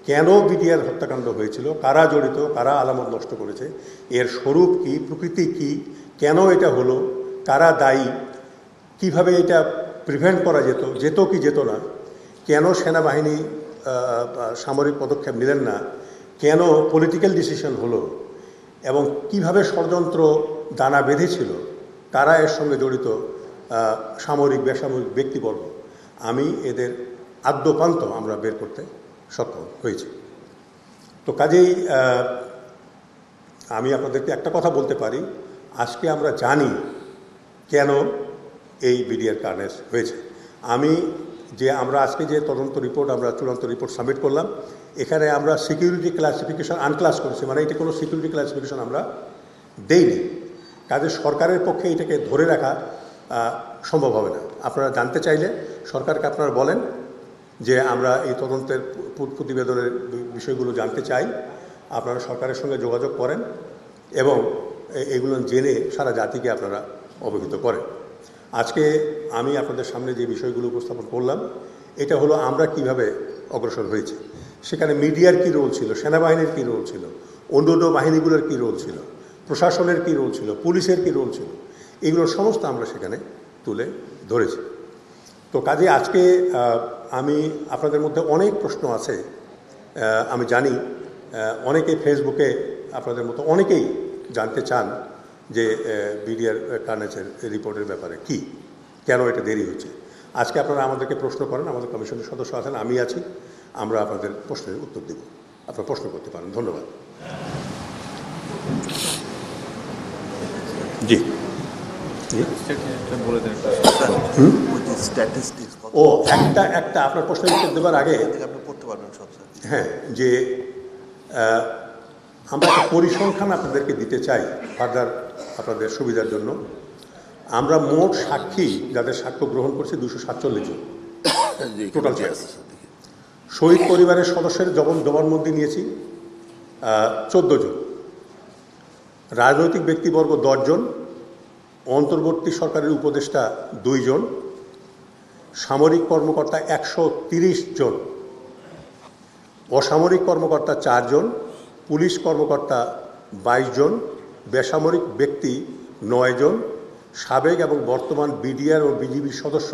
কেন বিডিআর হত্যাকাণ্ড হয়েছিল, কারা জড়িত, কারা আলামত নষ্ট করেছে, এর স্বরূপ কি, প্রকৃতি কি, কেন এটা হলো, কারা দায়ী, কিভাবে এটা প্রিভেন্ট করা যেত কি যেত না, কেন সেনাবাহিনী সামরিক পদক্ষেপ নিলেন না, কেন পলিটিক্যাল ডিসিশন হলো, এবং কিভাবে ষড়যন্ত্র দানা বেঁধেছিল, কারা এর সঙ্গে জড়িত, সামরিক বেসামরিক ব্যক্তিবর্গ, আমি এদের আদ্যপান্ত আমরা বের করতে সক্ষম হয়েছি। তো কাজেই আমি আপনাদেরকে একটা কথা বলতে পারি, আজকে আমরা জানি কেন এই বিডিআর কার্নেজ হয়েছে। আমরা আজকে যে তদন্ত রিপোর্ট, আমরা চূড়ান্ত রিপোর্ট সাবমিট করলাম, এখানে আমরা সিকিউরিটি ক্লাসিফিকেশন আনক্লাস করেছি, মানে এটা কোনো সিকিউরিটি ক্লাসিফিকেশন আমরা দেইনি। কাজে সরকারের পক্ষে এটাকে ধরে রাখা সম্ভব হবে না। আপনারা জানতে চাইলে সরকারকে আপনারা বলেন যে আমরা এই তদন্তের প্রতিবেদনের বিষয়গুলো জানতে চাই, আপনারা সরকারের সঙ্গে যোগাযোগ করেন এবং এগুলো জেনে সারা জাতিকে আপনারা অবহিত করেন। আজকে আমি আপনাদের সামনে যে বিষয়গুলো উপস্থাপন করলাম, এটা হলো আমরা কিভাবে অগ্রসর হয়েছি। সেখানে মিডিয়ার কী রোল ছিল, সেনাবাহিনীর কী রোল ছিল, অন্য বাহিনীগুলোর কী রোল ছিল, প্রশাসনের কী রোল ছিল, পুলিশের কী রোল ছিল, এগুলোর সমস্ত আমরা সেখানে তুলে ধরেছি। তো কাজে আজকে আমি আপনাদের মধ্যে অনেক প্রশ্ন আছে, আমি জানি অনেকে ফেসবুকে আপনাদের মতো অনেকেই জানতে চান যে বিডিআর কার্নেজের রিপোর্টের ব্যাপারে কি, কেন এটা দেরি হচ্ছে। আজকে আপনারা আমাদেরকে প্রশ্ন করেন, আমাদের কমিশনের সদস্য আছেন, আমি আছি, আমরা আপনাদের প্রশ্নের উত্তর দেব, আপনারা প্রশ্ন করতে পারেন। ধন্যবাদ। জি ও একটা আপনার প্রশ্নের উত্তর দেওয়ার আগে হ্যাঁ, যে আমরা একটা পরিসংখ্যান আপনাদেরকে দিতে চাই ফার্দার আপনাদের সুবিধার জন্য। আমরা মোট সাক্ষী যাদের সাক্ষ্য গ্রহণ করছি 247 জন টোটাল। শহীদ পরিবারের সদস্যের জবানবন্দি নিয়েছি 14 জন, রাজনৈতিক ব্যক্তিবর্গ 10 জন, অন্তর্বর্তী সরকারের উপদেষ্টা 2 জন, সামরিক কর্মকর্তা 130 জন, অসামরিক কর্মকর্তা 4 জন, পুলিশ কর্মকর্তা 22 জন, বেসামরিক ব্যক্তি 9 জন, সাবেক এবং বর্তমান বিডিআর ও বিজিবি সদস্য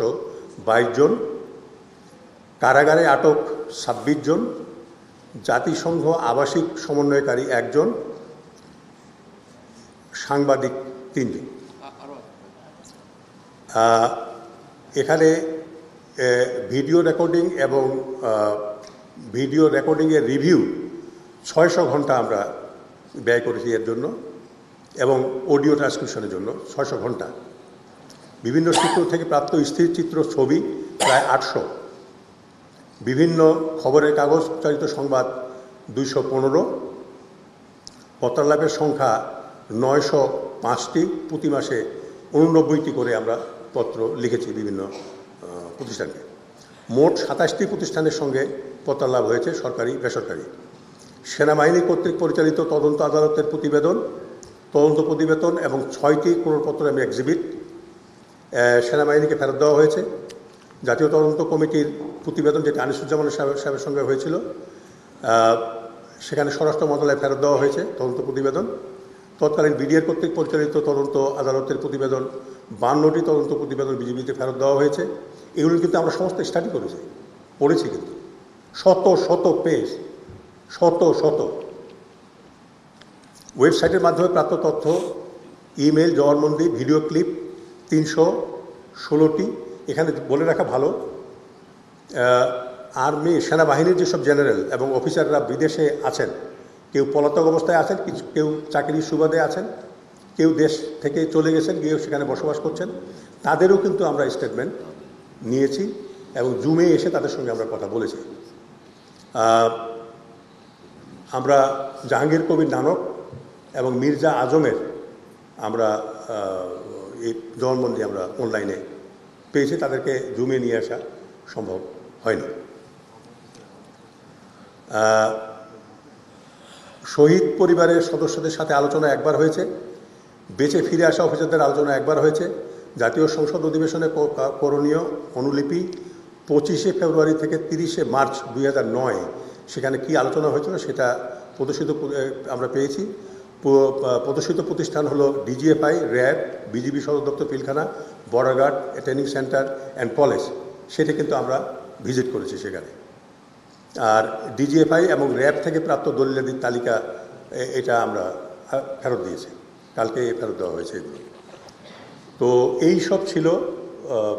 22 জন, কারাগারে আটক 26 জন, জাতিসংঘ আবাসিক সমন্বয়কারী 1 জন, সাংবাদিক 3 জন। এখানে ভিডিও রেকর্ডিং এবং ভিডিও রেকর্ডিংয়ের রিভিউ 600 ঘন্টা আমরা ব্যয় করেছি এর জন্য, এবং অডিও ট্রান্সক্রিপশনের জন্য 600 ঘন্টা। বিভিন্ন সূত্র থেকে প্রাপ্ত স্থিরচিত্র ছবি প্রায় 800, বিভিন্ন খবরের কাগজ প্রচারিত সংবাদ 215, পত্রালাপের সংখ্যা 905টি, প্রতি মাসে 89টি করে আমরা পত্র লিখেছি বিভিন্ন প্রতিষ্ঠানকে। মোট 27টি প্রতিষ্ঠানের সঙ্গে পত্রালাপ হয়েছে, সরকারি বেসরকারি। সেনাবাহিনী কর্তৃক পরিচালিত তদন্ত আদালতের তদন্ত প্রতিবেদন এবং 6টি ক্রোড়পত্র এবং এক্সিবিট সেনাবাহিনীকে ফেরত দেওয়া হয়েছে। জাতীয় তদন্ত কমিটির প্রতিবেদন, যেটা আনিসুজ্জামান সাহেবের সঙ্গে হয়েছিল, সেখানে স্বরাষ্ট্র মন্ত্রণালয়ে ফেরত দেওয়া হয়েছে তদন্ত প্রতিবেদন। তৎকালীন বিডিআর কর্তৃক পরিচালিত তদন্ত আদালতের প্রতিবেদন 52টি তদন্ত প্রতিবেদন বিজিবিতে ফেরত দেওয়া হয়েছে। এগুলো কিন্তু আমরা সমস্ত স্টাডি পড়েছি, কিন্তু শত পেজ, শত ওয়েবসাইটের মাধ্যমে প্রাপ্ত তথ্য, ইমেল, জবানবন্দি, ভিডিও ক্লিপ 316টি। এখানে বলে রাখা ভালো, আর্মি সেনাবাহিনীর যেসব জেনারেল এবং অফিসাররা বিদেশে আছেন, কেউ পলাতক অবস্থায় আছেন, কেউ চাকরির সুবাদে আছেন, কেউ দেশ থেকে চলে গেছেন, গিয়েও সেখানে বসবাস করছেন, তাদেরও কিন্তু আমরা স্টেটমেন্ট নিয়েছি এবং জুমে এসে তাদের সঙ্গে আমরা কথা বলেছি। আমরা জাহাঙ্গীর কবির নানক এবং মির্জা আজমের আমরা এই জবানবন্দি আমরা অনলাইনে পেয়েছি, তাদেরকে জুমে নিয়ে আসা সম্ভব হয়নি। শহীদ পরিবারের সদস্যদের সাথে আলোচনা একবার হয়েছে, বেঁচে ফিরে আসা অফিসারদের আলোচনা একবার হয়েছে। জাতীয় সংসদ অধিবেশনে করণীয় অনুলিপি 25শে ফেব্রুয়ারি থেকে 30শে মার্চ 2009 সেখানে কি আলোচনা হয়েছিল সেটা প্রদর্শিত আমরা পেয়েছি। প্রদর্শিত প্রতিষ্ঠান হলো ডিজিএফআই, র্যাব, বিজিবি সদর দপ্তর Pilkhana, border guard, training centre and college. সেটা কিন্তু আমরা ভিজিট করেছি সেখানে। আর ডিজিএফআই এবং র্যাব থেকে প্রাপ্ত দলিলাদির তালিকা এটা আমরা ফেরত দিয়েছি, কালকে ফেরত দেওয়া হয়েছে এগুলো। তো এই সব ছিল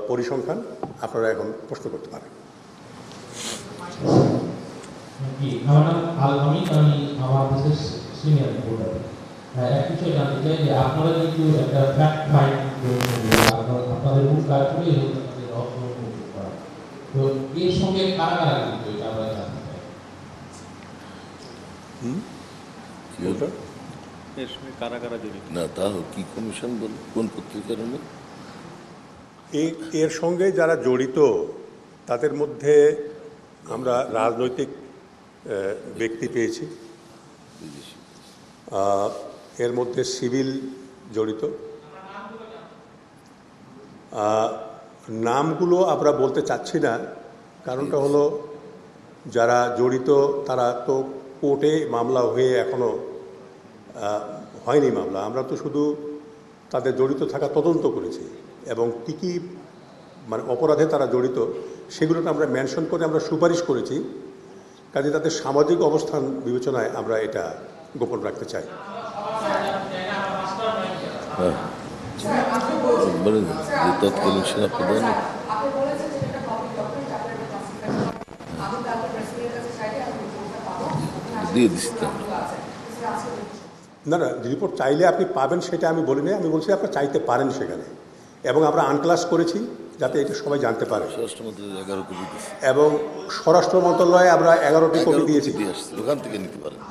পরিসংখ্যান। আপনারা এখন প্রশ্ন করতে পারেন। এক বিষয় জানতে চাই যে আপনারা কিন্তু একটা ফ্যাক্ট ফাইন্ড আপনাদের মূল কাজ করে করা, তো এর সঙ্গে কারা কারা কিন্তু এটা আমরা জানতে চাই। এর সঙ্গে কারা কারা জড়িত না, তাও কি কমিশন বল, কোন পত্রিকার? এর সঙ্গে যারা জড়িত তাদের মধ্যে আমরা রাজনৈতিক ব্যক্তি পেয়েছি, এর মধ্যে সিভিল জড়িত। নামগুলো আমরা বলতে চাচ্ছি না, কারণটা হলো যারা জড়িত তারা তো কোর্টে মামলা হয়ে এখনও হয়নি মামলা। আমরা তো শুধু তাদের জড়িত থাকা তদন্ত করেছি এবং কী কী মানে অপরাধে তারা জড়িত সেগুলোকে আমরা মেনশন করে আমরা সুপারিশ করেছি। কাজে তাদের সামাজিক অবস্থান বিবেচনায় আমরা এটা গোপন রাখতে চাই। তৎকালীন সেনাপ্রধান দিয়ে দিচ্ছি। না না, রিপোর্ট চাইলে আপনি পাবেন সেটা আমি বলিনি, আমি বলছি আপনারা চাইতে পারেন সেখানে, এবং আমরা আনক্লাস করেছি যাতে এটা সবাই জানতে পারে। স্বরাষ্ট্র মন্ত্রণালয় 11 কপি দিয়েছে এবং স্বরাষ্ট্র মন্ত্রণালয়ে আমরা 11টি কপি দিয়েছি। ওখান থেকে নিতে পারেন।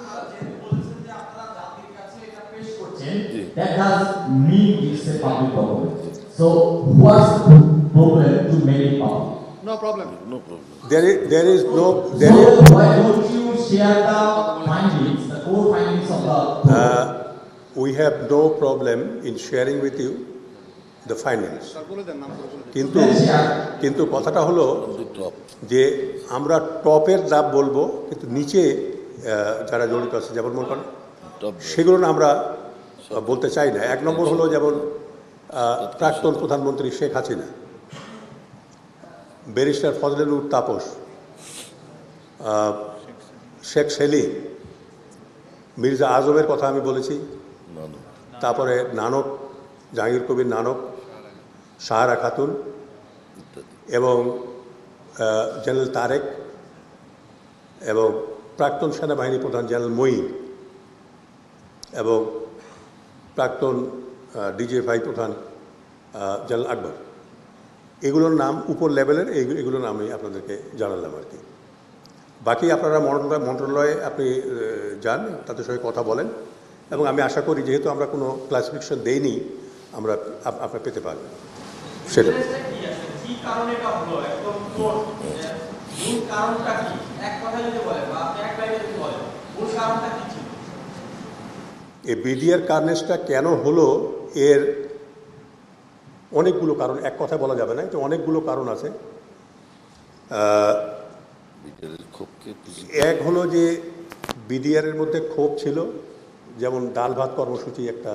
That does mean it's a public document. So what's the problem to make it public? No problem. No problem. There is no. So why don't you share the findings, the core findings of the? We have no problem in sharing with you the findings. কিন্তু কথাটা হলো যে আমরা টপের দাব বলবো, কিন্তু নিচে যারা জড়িত আছে যেমন মনে করেন সেগুলো না আমরা বলতে চাই না। এক নম্বর হলো যেমন প্রাক্তন প্রধানমন্ত্রী শেখ হাসিনা, ব্যারিস্টার ফজলেনুর তাপস, শেখ সেলিম, মির্জা আজমের কথা আমি বলেছি, তারপরে নানক, জাহাঙ্গীর কবির নানক, সাহারা খাতুন এবং জেনারেল তারেক এবং প্রাক্তন সেনাবাহিনী প্রধান জেনারেল মঈন এবং প্রাক্তন ডিজিএফআই প্রধান জেনারেল আকবর। এগুলোর নাম উপর লেভেলের, এগুলোর নাম আমি আপনাদেরকে জানালাম আর কি। বাকি আপনারা মন্ত্রণালয়ে আপনি যান, তাদের সঙ্গে কথা বলেন, এবং আমি আশা করি যেহেতু আমরা কোনো ক্লাসিফিকেশন দেইনি আমরা আপনারা পেতে পারবেন সেটা। এই বিডিআর কার্নেসটা কেন হলো এর অনেকগুলো কারণ, এক কথা বলা যাবে না, তো অনেকগুলো কারণ আছে। এক হলো যে বিডিআরের মধ্যে ক্ষোভ ছিল, যেমন ডাল ভাত কর্মসূচি একটা,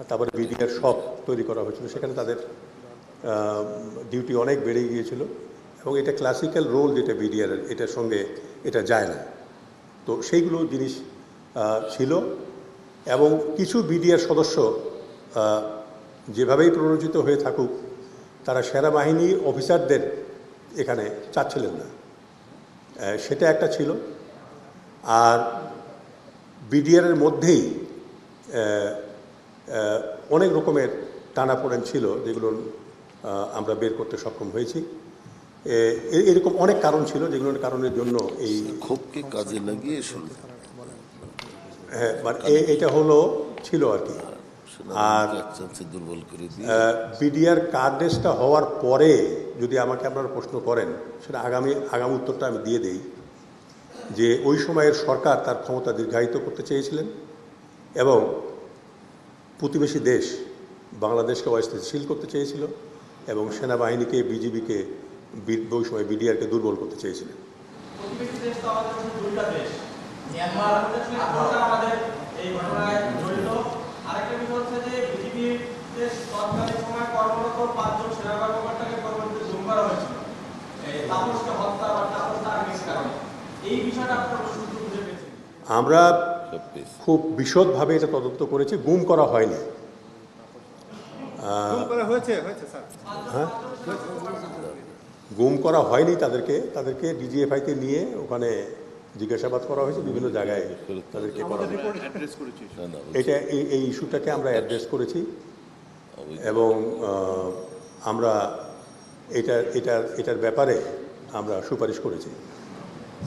তারপরে বিডিআর শপ তৈরি করা হয়েছিল, সেখানে তাদের ডিউটি অনেক বেড়ে গিয়েছিল এবং এটা ক্লাসিক্যাল রোল যেটা বিডিআরের, এটার সঙ্গে এটা যায় না। তো সেইগুলো জিনিস ছিল এবং কিছু বিডিআর সদস্য যেভাবেই প্ররোচিত হয়ে থাকুক তারা সেনাবাহিনী অফিসারদের এখানে চাচ্ছিলেন না, সেটা একটা ছিল। আর বিডিআরের মধ্যেই অনেক রকমের টানাপোড়েন ছিল যেগুলো আমরা বের করতে সক্ষম হয়েছি। এরকম অনেক কারণ ছিল যেগুলোর কারণের জন্য এই ক্ষোভকে কাজে লাগিয়ে হ্যাঁ মানে এটা হলো ছিল আর কি। আর দুর্বল করে বিডিআর কার্নেসটা হওয়ার পরে যদি আমাকে আপনারা প্রশ্ন করেন, সেটা আগামী উত্তরটা আমি দিয়ে দেই যে ওই সময়ের সরকার তার ক্ষমতা দীর্ঘায়িত করতে চেয়েছিলেন এবং প্রতিবেশী দেশ বাংলাদেশকে অস্থিতিশীল করতে চেয়েছিল এবং সেনাবাহিনীকে, বিজিবিকে, ওই সময় বিডিআরকে দুর্বল করতে চেয়েছিলেন। দুইটা দেশ মিয়ানমার সরকার আমাদের এই ঘটনায় জড়িত। আরেকটা বিষয় হচ্ছে যে বিজিবিতে তৎকালীন সময় কর্মরত 5 জন সেনা কর্মকর্তাকে পরবর্তীতে গুম করা হয়েছিল তাপসকে হত্যা বা তাপস টার্গেটের কারণে। এই বিষয়টা আপনারা সূত্র খুঁজে পেয়েছেন? আমরা খুব বিশদভাবে এটা তদন্ত করেছি, গুম করা হয়নি। হ্যাঁ, গুম করা হয়নি, তাদেরকে ডিজিএফআইতে নিয়ে ওখানে জিজ্ঞাসাবাদ করা হয়েছে, বিভিন্ন জায়গায় তাদেরকে করা হয়েছে। এটা এই ইস্যুটাকে আমরা অ্যাড্রেস করেছি এবং আমরা এটার ব্যাপারে আমরা সুপারিশ করেছি।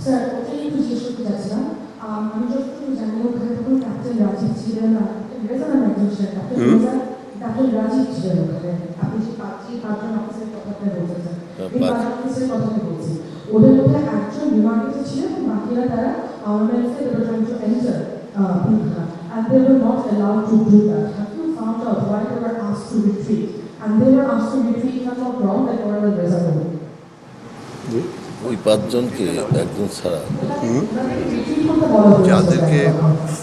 স্যার, ওটাই একটু জিজ্ঞেস করতে চাচ্ছিলাম। আমি যতটুকু জানি ওখানে তখন ক্যাপ্টেন রাজীব ছিলেন না, ক্যাপ্টেন রাজীব ছিলেন ওখানে। আপনি যে পাঁচজন অফিসের কথা বলতেছেন, এই 5 অফিসের কথা বলছি, ওদের মধ্যে একজন বিমানিত ছিলেন এবং বাকিরা তারা আর্মেন্টসে trying to enter Pulkha, and they were not allowed to do that. Have you found out why they were asked to retreat? And they were asked to retreat, if I'm not wrong, like Oral Reservoir. ওই 5 জনকে একজন ছাড়া যাদেরকে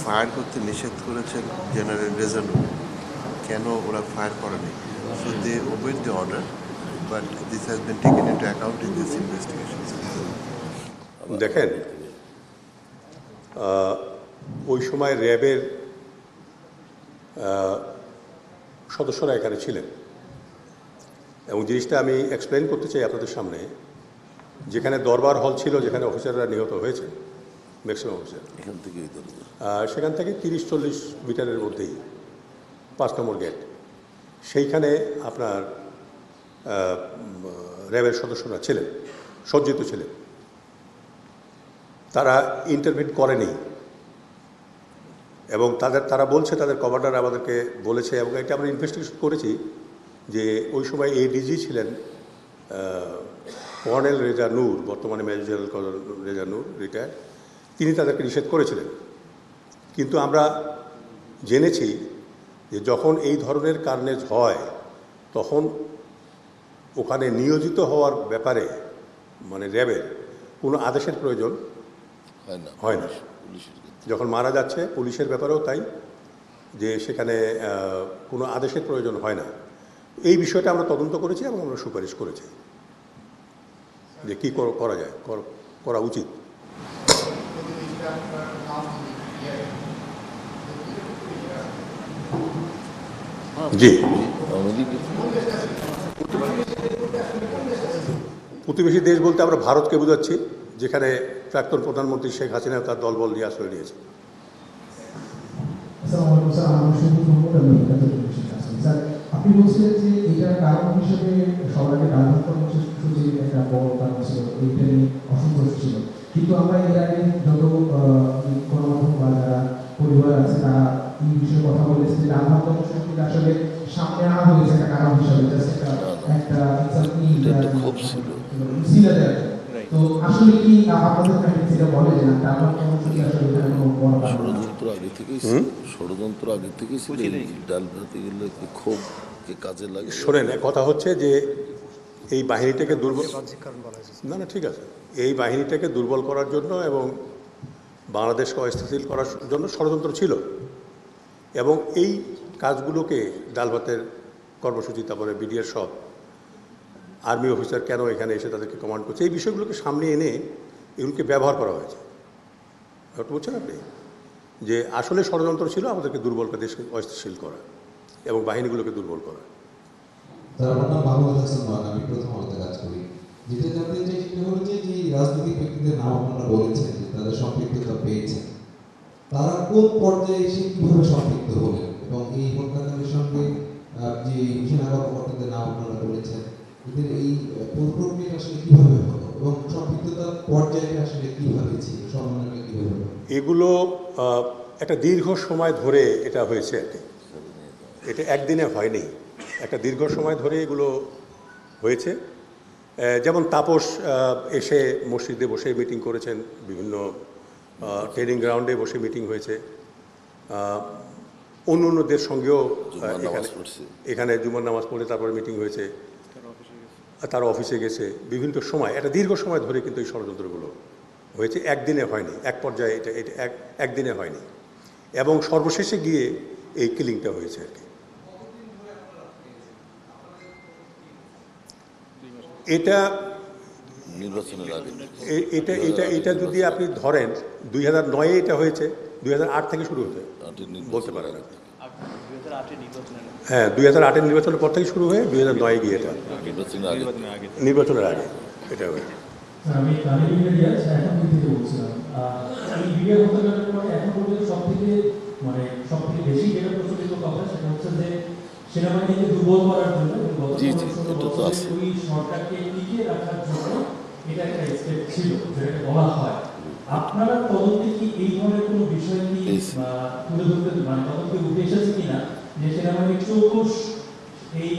fire করতে নিষেধ করেছেন general রেজানু, কেন ওরা ফায়ার করেনি? So they obeyed the order, but this has been taken into account in this investigation. দেখেন, ওই সময় র্যাবের সদস্যরা এখানে ছিলেন এবং জিনিসটা আমি এক্সপ্লেন করতে চাই আপনাদের সামনে। যেখানে দরবার হল ছিল, যেখানে অফিসাররা নিহত হয়েছেন ম্যাক্সিমাম অফিসার, সেখান থেকে 30-40 মিটারের মধ্যেই 5 নম্বর গেট, সেইখানে আপনার র্যাবের সদস্যরা ছিলেন, সজ্জিত ছিলেন। তারা ইন্টারভিউ করেনি এবং তারা বলছে, তাদের কমান্ডার আমাদেরকে বলেছে, এবং এটা আমরা ইনভেস্টিগেশন করেছি যে ওই সময় এডিজি ছিলেন কর্নেল রেজা নূর, বর্তমানে মেজর জেনারেল কর্নেল রেজা নূর, রিটায়ার্ড। তিনি তাদেরকে নিষেধ করেছিলেন। কিন্তু আমরা জেনেছি যে যখন এই ধরনের কার্নেজ হয় তখন ওখানে নিয়োজিত হওয়ার ব্যাপারে মানে র্যাবের কোনো আদেশের প্রয়োজন হয় না। যখন মারা যাচ্ছে পুলিশের ব্যাপারেও তাই, যে সেখানে কোনো আদেশের প্রয়োজন হয় না। এই বিষয়টা আমরা তদন্ত করেছি এবং আমরা সুপারিশ করেছি যে কী করা যায়, করা উচিত। জি, প্রতিবেশী দেশ বলতে আমরা ভারতকে বোঝাচ্ছি, যেখানে প্রাক্তন প্রধানমন্ত্রী শেখ হাসিনা তার দলবল নিয়ে আশ্রয় নিয়েছে। আপনি বলছিলেন যে এটার কারণ হিসেবে সবাইকে ডালভাত কর্মসূচির একটা বড় কারণ ছিল, এইটা নিয়ে অসন্তোষ ছিল। কিন্তু আমরা এর আগে যত গণমাধ্যম বা যারা পরিবার আছে তারা এই বিষয়ে কথা বলেছে যে ডালভাত কর্মসূচিটা আসলে সামনে আনা হয়েছে একটা কারণ হিসাবে, তো আসলে কি আপনাদের কাছে বলে যে ডালভাত কর্মসূচি আসলে ষড়যন্ত্র আগে থেকেই ছিল, ডালভাতে গেলে ক্ষোভ কাজে লাগে। শোনেন, কথা হচ্ছে যে এই বাহিনীটাকে দুর্বল, না ঠিক আছে, এই বাহিনীটাকে দুর্বল করার জন্য এবং বাংলাদেশকে অস্থিতিশীল করার জন্য ষড়যন্ত্র ছিল এবং এই কাজগুলোকে ডালভাতের কর্মসূচি, তারপরে বিডিআর সব আর্মি অফিসার কেন এখানে এসে তাদেরকে কমান্ড করছে, এই বিষয়গুলোকে সামনে এনে এগুলোকে ব্যবহার করা হয়েছে। বলছেন আপনি যে আসলে ষড়যন্ত্র ছিল আমাদেরকে দুর্বল করে, দেশকে অস্থিতিশীল করা এবং বাহিনীগুলোকে দুর্বল করা। আমি প্রথম আলোতে কাজ করি, যেটা জানতে চাই সেটা হলো যে রাজনৈতিক ব্যক্তিদের নাম আপনারা বলেছেন যে তাদের সম্পৃক্ততা পেয়েছেন, তারা কোন পর্যায়ে এসে কিভাবে সম্পৃক্ত হলেন এবং এই হত্যাকাণ্ডের সঙ্গে যে সেনা কর্মকর্তাদের নাম আপনারা বলেছেন, এদের এই প্রক্রিয়া আসলে কিভাবে হলো এবং সম্পৃক্ততার পর্যায়ে আসলে কিভাবে ছিল, সমন্বয়টা কিভাবে হলো? এগুলো একটা দীর্ঘ সময় ধরে এটা হয়েছে আর কি, এটা একদিনে হয়নি, একটা দীর্ঘ সময় ধরে এগুলো হয়েছে। যেমন তাপস এসে মসজিদে বসে মিটিং করেছেন, বিভিন্ন ট্রেনিং গ্রাউন্ডে বসে মিটিং হয়েছে, অন্য অন্যদের সঙ্গেও এখানে জুমার নামাজ পড়ে তারপরে মিটিং হয়েছে, তারা অফিসে গেছে, বিভিন্ন সময় একটা দীর্ঘ সময় ধরে কিন্তু এই ষড়যন্ত্রগুলো হয়েছে, একদিনে হয়নি, এক পর্যায়ে এটা এটা একদিনে হয়নি, এবং সর্বশেষে গিয়ে এই কিলিংটা হয়েছে আর কি। এটা নির্বাচনের আগে এটা এটা এটা যদি আপনি ধরেন 2009-এ এটা হয়েছে, 2008 থেকে শুরু হতে বলতে পারেন না। হ্যাঁ, 2008-এর নির্বাচনের পর থেকে শুরু হয়ে 2009-এ গিয়ে এটা নির্বাচনের আগে এটা হয়েছে। আমি মিডিয়া এখন থেকে বলছিলাম, আমি মিডিয়া হত্যাকাণ্ডের পরে এখন পর্যন্ত সবথেকে বেশি যেটা প্রচলিত কথা সেটা হচ্ছে যে সেনাবাহিনীকে দুর্বল করার জন্য ওই সরকারকে টিকিয়ে রাখার জন্য এটা একটা স্টেপ ছিল, যেটাকে বলা হয়। আপনারা তদন্তে কি এই ধরনের কোনো বিষয় কি তুলে ধরতে তদন্তে উঠে এসেছে কিনা যে সেনাবাহিনীর চৌকস এই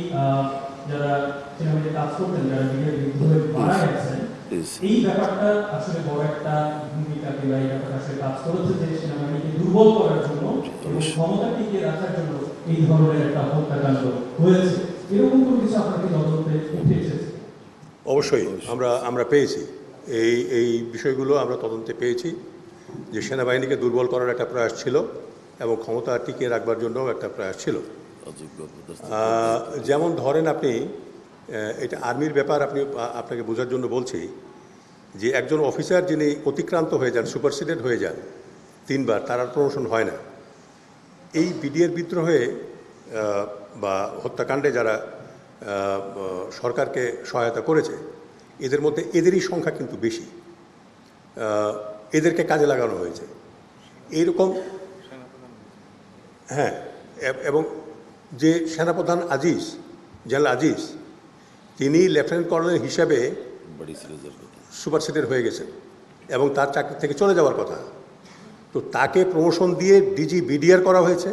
যারা সেনাবাহিনীতে কাজ করতেন, যারা মিডিয়ার বিরুদ্ধে মারা গেছেন, এই ব্যাপারটা আসলে বড় একটা ভূমিকা কিংবা এই ব্যাপারটা আসলে কাজ করেছে যে সেনাবাহিনীকে দুর্বল করার জন্য এবং ক্ষমতা টিকিয়ে রাখার জন্য এই ধরনের একটা হত্যাকাণ্ড হয়েছে, এরকম কোনো কিছু আপনাকে তদন্তে উঠে এসেছে? অবশ্যই আমরা পেয়েছি এই বিষয়গুলো আমরা তদন্তে পেয়েছি যে সেনাবাহিনীকে দুর্বল করার একটা প্রয়াস ছিল এবং ক্ষমতা টিকিয়ে রাখবার জন্যও একটা প্রয়াস ছিল। যেমন ধরেন আপনি, এটা আর্মির ব্যাপার, আপনাকে বোঝার জন্য বলছি যে একজন অফিসার যিনি অতিক্রান্ত হয়ে যান, সুপারসিডেড হয়ে যান 3 বার, তার আর প্রমোশন হয় না। এই বিডিআর বিদ্রোহে বা হত্যাকাণ্ডে যারা সরকারকে সহায়তা করেছে এদের মধ্যে এদেরই সংখ্যা কিন্তু বেশি, এদেরকে কাজে লাগানো হয়েছে এইরকম। হ্যাঁ, এবং যে সেনাপ্রধান জেনারেল আজিজ, তিনি লেফটেন্যান্ট কর্নেল হিসাবে সুপারসিডেড হয়ে গেছেন এবং তার চাকরি থেকে চলে যাওয়ার কথা, তো তাকে প্রমোশন দিয়ে ডিজি বিডিআর করা হয়েছে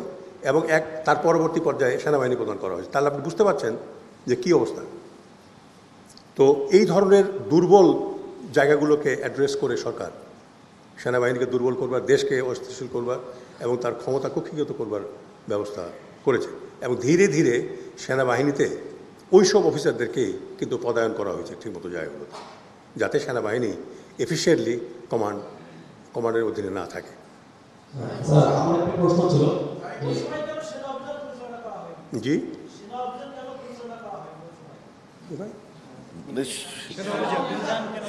এবং তার পরবর্তী পর্যায়ে সেনাবাহিনী প্রদান করা হয়েছে। তাহলে আপনি বুঝতে পারছেন যে কী অবস্থা। তো এই ধরনের দুর্বল জায়গাগুলোকে অ্যাড্রেস করে সরকার সেনাবাহিনীকে দুর্বল করবার, দেশকে অস্থিতিশীল করবার এবং তার ক্ষমতা কক্ষিগত করবার ব্যবস্থা করেছে, এবং ধীরে ধীরে সেনাবাহিনীতে ওই সব অফিসারদেরকেই কিন্তু পদায়ন করা হয়েছে ঠিকমতো জায়গাগুলোতে, যাতে সেনাবাহিনী এফিশিয়েন্টলি কমান্ডের অধীনে না থাকে। আমার একটা প্রশ্ন ছিল, জি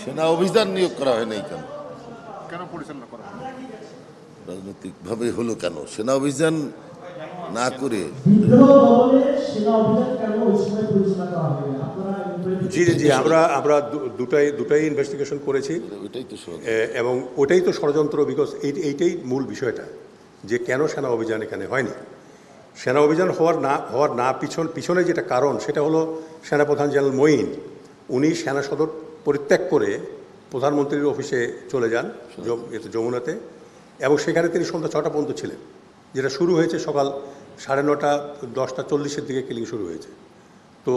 সেনা অভিযান নিয়োগ করা হয় নাই কেন পরিচালনা করা হয়? রাজনৈতিকভাবে হলো কেন সেনা অভিযান না করে? জি জি জি আমরা দুটাই ইনভেস্টিগেশন করেছি, এবং ওটাই তো ষড়যন্ত্র, বিকজ এইটাই মূল বিষয়টা যে কেন সেনা অভিযান এখানে হয়নি। সেনা অভিযান হওয়ার পিছনে যেটা কারণ সেটা হলো সেনাপ্রধান জেনারেল মঈন, উনি সেনা সদর পরিত্যাগ করে প্রধানমন্ত্রীর অফিসে চলে যান যমুনাতে, এবং সেখানে তিনি সন্ধ্যা 6টা পর্যন্ত ছিলেন, যেটা শুরু হয়েছে সকাল 9:30 10:40-এর দিকে কিলিং শুরু হয়েছে। তো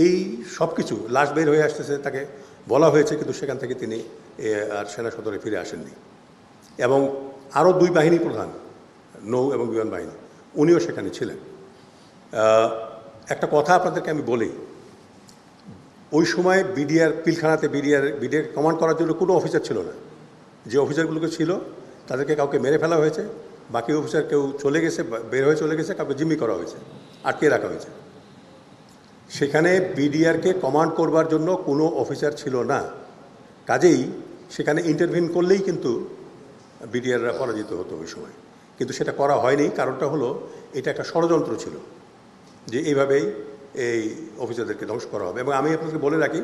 এই সব কিছু লাশ বের হয়ে আসতেছে, তাকে বলা হয়েছে, কিন্তু সেখান থেকে তিনি আর সেনা সদরে ফিরে আসেননি। এবং আরও 2 বাহিনী প্রধান, নৌ এবং বিমান বাহিনী, উনিও সেখানে ছিলেন। একটা কথা আপনাদেরকে আমি বলি, ওই সময় পিলখানাতে বিডিআর কমান্ড করার জন্য কোনো অফিসার ছিল না। যে অফিসারগুলোকে ছিল তাদেরকে কাউকে মেরে ফেলা হয়েছে, বাকি অফিসার কেউ চলে গেছে, বের হয়ে চলে গেছে, কাউকে জিম্মি করা হয়েছে, আটকে রাখা হয়েছে। সেখানে বিডিআরকে কমান্ড করবার জন্য কোনো অফিসার ছিল না, কাজেই সেখানে ইন্টারভিন করলেই কিন্তু বিডিআররা পরাজিত হতো ওই সময়, কিন্তু সেটা করা হয়নি। কারণটা হলো এটা একটা ষড়যন্ত্র ছিল যে এইভাবেই এই অফিসারদেরকে ধ্বংস করা হবে। এবং আমি আপনাদেরকে বলে রাখি,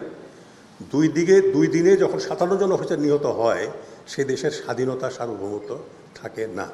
2 দিনে যখন 57 জন অফিসার নিহত হয়, সে দেশের স্বাধীনতা সার্বভৌমত্ব থাকে না।